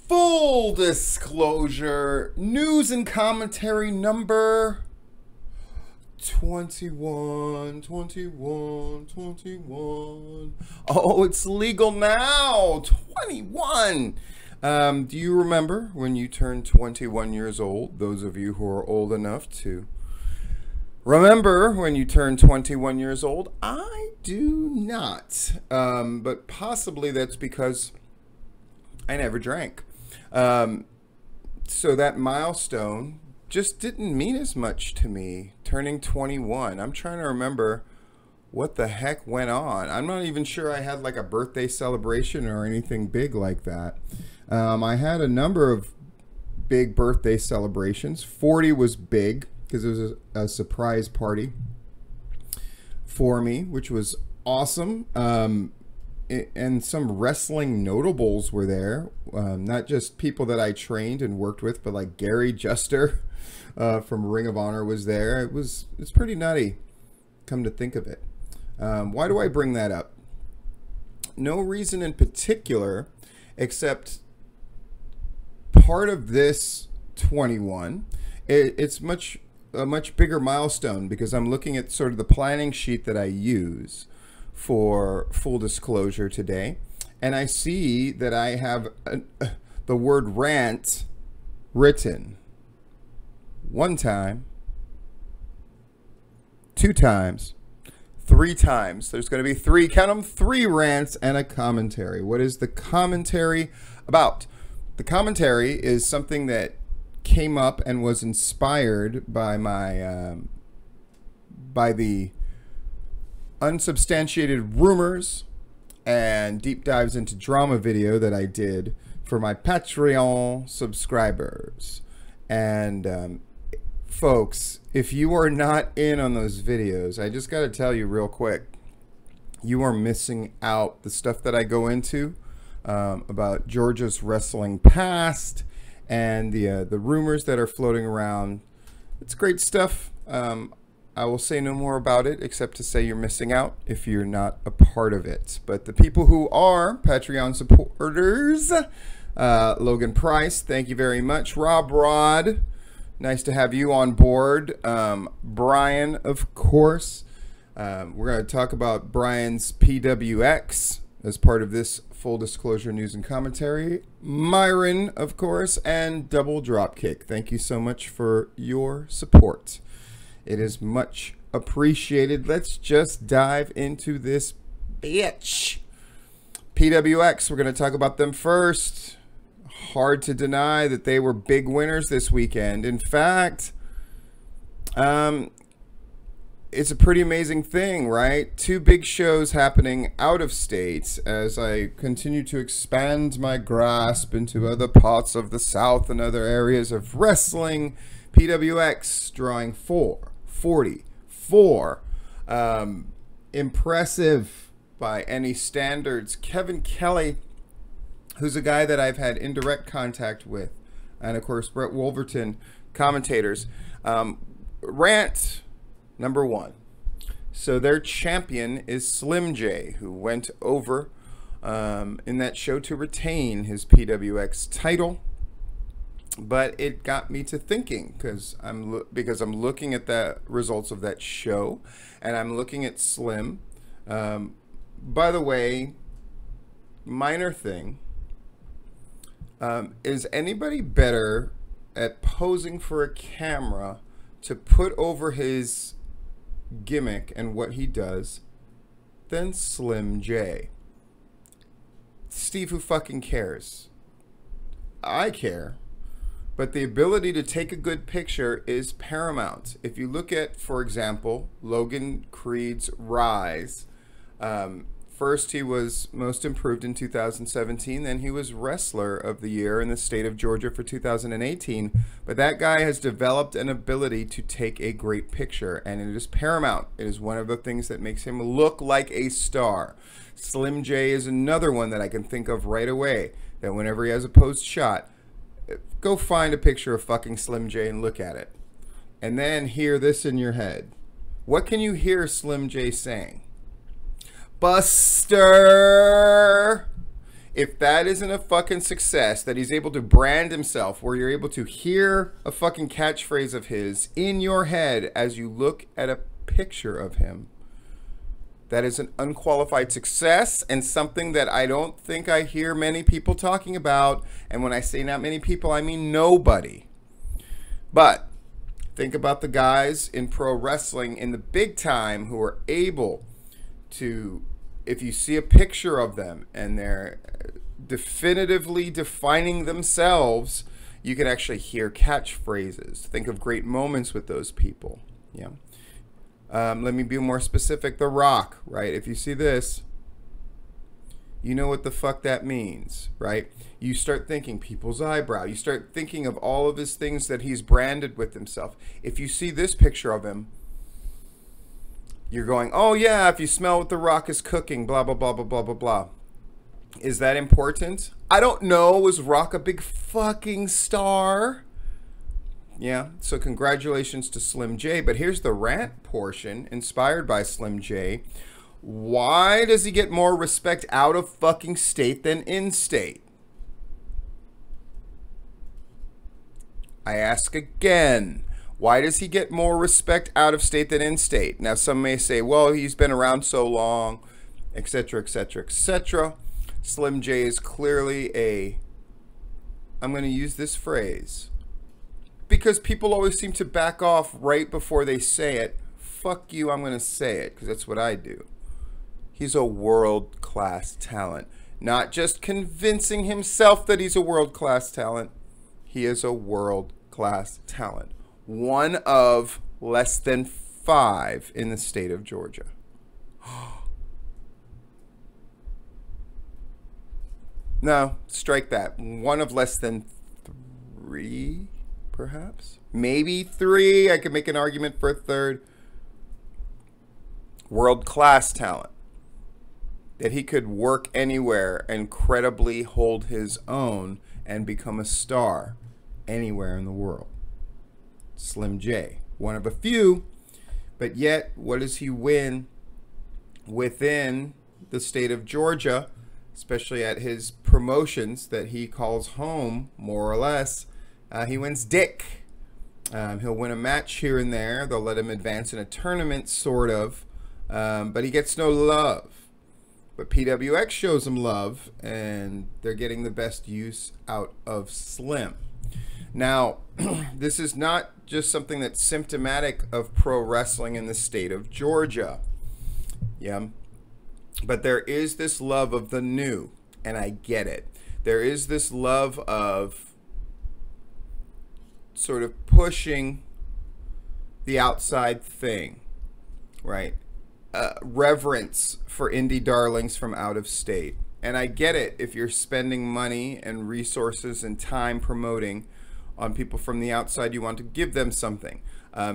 Full disclosure, news and commentary number 21. Oh, it's legal now. 21. Do you remember when you turned 21 years old? Those of you who are old enough to remember when you turned 21 years old. I do not. But possibly that's because I never drank. So that milestone just didn't mean as much to me, turning 21. I'm trying to remember what the heck went on. I'm not even sure I had like a birthday celebration or anything big like that. I had a number of big birthday celebrations. 40 was big because it was a surprise party for me, which was awesome. And some wrestling notables were there, not just people that I trained and worked with, but like Gary Juster from Ring of Honor was there. It's pretty nutty, come to think of it. Why do I bring that up? No reason in particular, except part of this 21. It's a much bigger milestone because I'm looking at sort of the planning sheet that I use for full disclosure today, and I see that I have the word rant written 1 time, 2 times, 3 times. There's going to be 3, count them, 3 rants and a commentary. What is the commentary about? The commentary is something that came up and was inspired by my by the unsubstantiated rumors and deep dives into drama video that I did for my Patreon subscribers. And folks, if you are not in on those videos, I just got to tell you real quick, you are missing out. The stuff that I go into about Georgia's wrestling past and the rumors that are floating around, it's great stuff. I will say no more about it except to say you're missing out if you're not a part of it. But the people who are Patreon supporters, Logan Price, thank you very much. Rob Rod, nice to have you on board. Brian, of course. We're going to talk about Brian's PWX as part of this full disclosure news and commentary. Myron, of course, and Double Dropkick. Thank you so much for your support. It is much appreciated. Let's just dive into this bitch. PWX, we're going to talk about them first. Hard to deny that they were big winners this weekend. In fact, it's a pretty amazing thing, right? 2 big shows happening out of state as I continue to expand my grasp into other parts of the South and other areas of wrestling. PWX drawing 444. Impressive by any standards. Kevin Kelly, who's a guy that I've had indirect contact with, and of course Brett Wolverton, commentators. Rant number 1. So their champion is Slim J, who went over in that show to retain his PWX title. But it got me to thinking because I'm looking at the results of that show, and I'm looking at Slim. By the way, minor thing, is anybody better at posing for a camera to put over his gimmick and what he does than Slim J? Steve, who fucking cares? I care. But the ability to take a good picture is paramount. If you look at, for example, Logan Creed's rise, first he was most improved in 2017, then he was Wrestler of the Year in the state of Georgia for 2018. But that guy has developed an ability to take a great picture, and it is paramount. It is one of the things that makes him look like a star. Slim J is another one that I can think of right away, that whenever he has a posed shot, go find a picture of fucking Slim J and look at it. And then hear this in your head. What can you hear Slim J saying? Buster! If that isn't a fucking success, that he's able to brand himself, where you're able to hear a fucking catchphrase of his in your head as you look at a picture of him, that is an unqualified success, and something that I don't think I hear many people talking about. And when I say not many people, I mean nobody. But think about the guys in pro wrestling in the big time who are able to, if you see a picture of them and they're definitively defining themselves, you can actually hear catchphrases. Think of great moments with those people. Yeah. Let me be more specific. The Rock, right? If you see this, you know what the fuck that means, right? You start thinking people's eyebrow. You start thinking of all of his things that he's branded with himself. If you see this picture of him, you're going, oh yeah, if you smell what the Rock is cooking, blah, blah, blah, blah, blah, blah, blah. Is that important? I don't know. Was Rock a big fucking star? Yeah, so congratulations to Slim J. But here's the rant portion inspired by Slim J. Why does he get more respect out of fucking state than in state? I ask again. Why does he get more respect out of state than in state? Now, some may say, well, he's been around so long, etc., etc., etc. Slim J is clearly a, I'm going to use this phrase, because people always seem to back off right before they say it. Fuck you, I'm going to say it, because that's what I do. He's a world-class talent. Not just convincing himself that he's a world-class talent. He is a world-class talent. One of less than 5 in the state of Georgia. No, strike that. One of less than 3, perhaps? Maybe 3. I could make an argument for a third. World-class talent. That he could work anywhere and credibly hold his own and become a star anywhere in the world. Slim J. One of a few, but yet what does he win within the state of Georgia, especially at his promotions that he calls home, more or less? He wins dick. He'll win a match here and there. They'll let him advance in a tournament, sort of, but he gets no love. But PWX shows him love, and they're getting the best use out of Slim. Now, this is not just something that's symptomatic of pro wrestling in the state of Georgia. Yeah. But there is this love of the new, and I get it. There is this love of sort of pushing the outside thing, right? Reverence for indie darlings from out of state. And I get it if you're spending money and resources and time promoting on people from the outside, you want to give them something.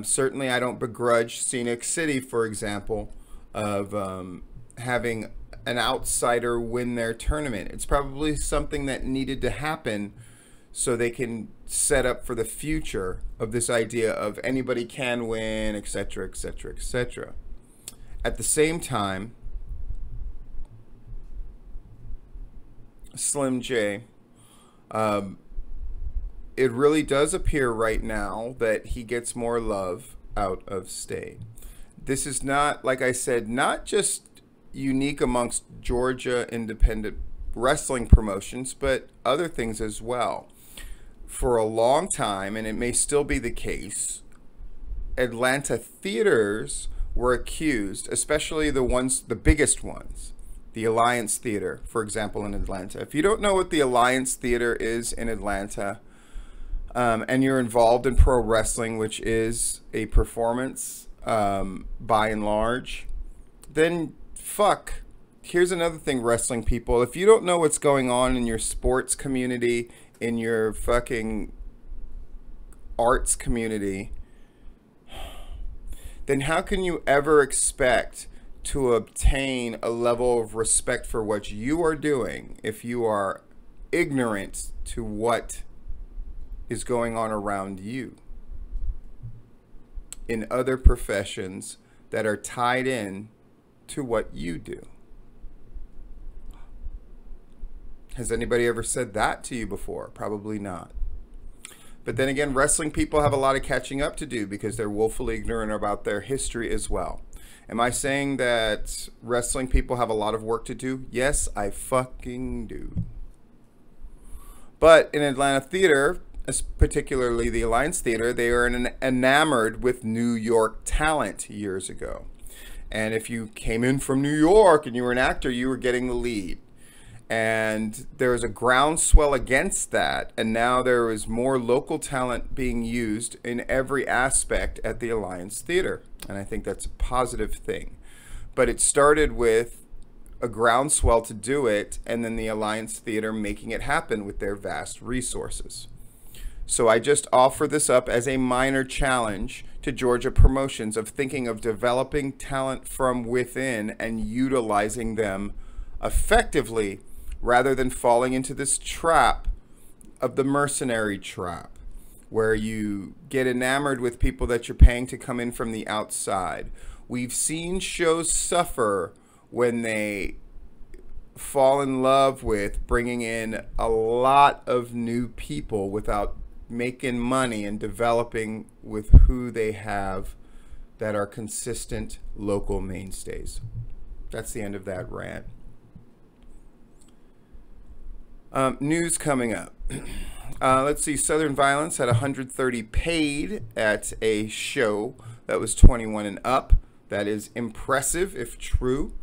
Certainly I don't begrudge Scenic City, for example, of having an outsider win their tournament. It's probably something that needed to happen so they can set up for the future of this idea of anybody can win, etc., etc., etc. At the same time, Slim J, it really does appear right now that he gets more love out of state. This is not, like I said, not just unique amongst Georgia independent wrestling promotions, but other things as well. For a long time, and it may still be the case, Atlanta theaters were accused, especially the biggest ones, the Alliance Theater, for example, in Atlanta. If you don't know what the Alliance Theater is in Atlanta, and you're involved in pro wrestling, which is a performance by and large, then fuck. Here's another thing, wrestling people. If you don't know what's going on in your sports community, in your fucking arts community, then how can you ever expect to obtain a level of respect for what you are doing if you are ignorant to what is going on around you in other professions that are tied in to what you do? Has anybody ever said that to you before? Probably not. But then again, wrestling people have a lot of catching up to do because they're woefully ignorant about their history as well. Am I saying that wrestling people have a lot of work to do? Yes, I fucking do. But in Atlanta theater, particularly the Alliance Theater, they are enamored with New York talent years ago. And if you came in from New York and you were an actor, you were getting the lead. And there was a groundswell against that, and now there is more local talent being used in every aspect at the Alliance Theater, and I think that's a positive thing. But it started with a groundswell to do it, and then the Alliance Theater making it happen with their vast resources. So I just offer this up as a minor challenge to Georgia Promotions of thinking of developing talent from within and utilizing them effectively, rather than falling into this trap of the mercenary trap, where you get enamored with people that you're paying to come in from the outside. We've seen shows suffer when they fall in love with bringing in a lot of new people without making money and developing with who they have that are consistent local mainstays. That's the end of that rant. News coming up. Let's see. Southern Violence had 130 paid at a show that was 21 and up. That is impressive if true.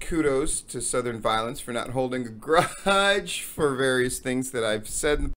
Kudos to Southern Violence for not holding a grudge for various things that I've said in the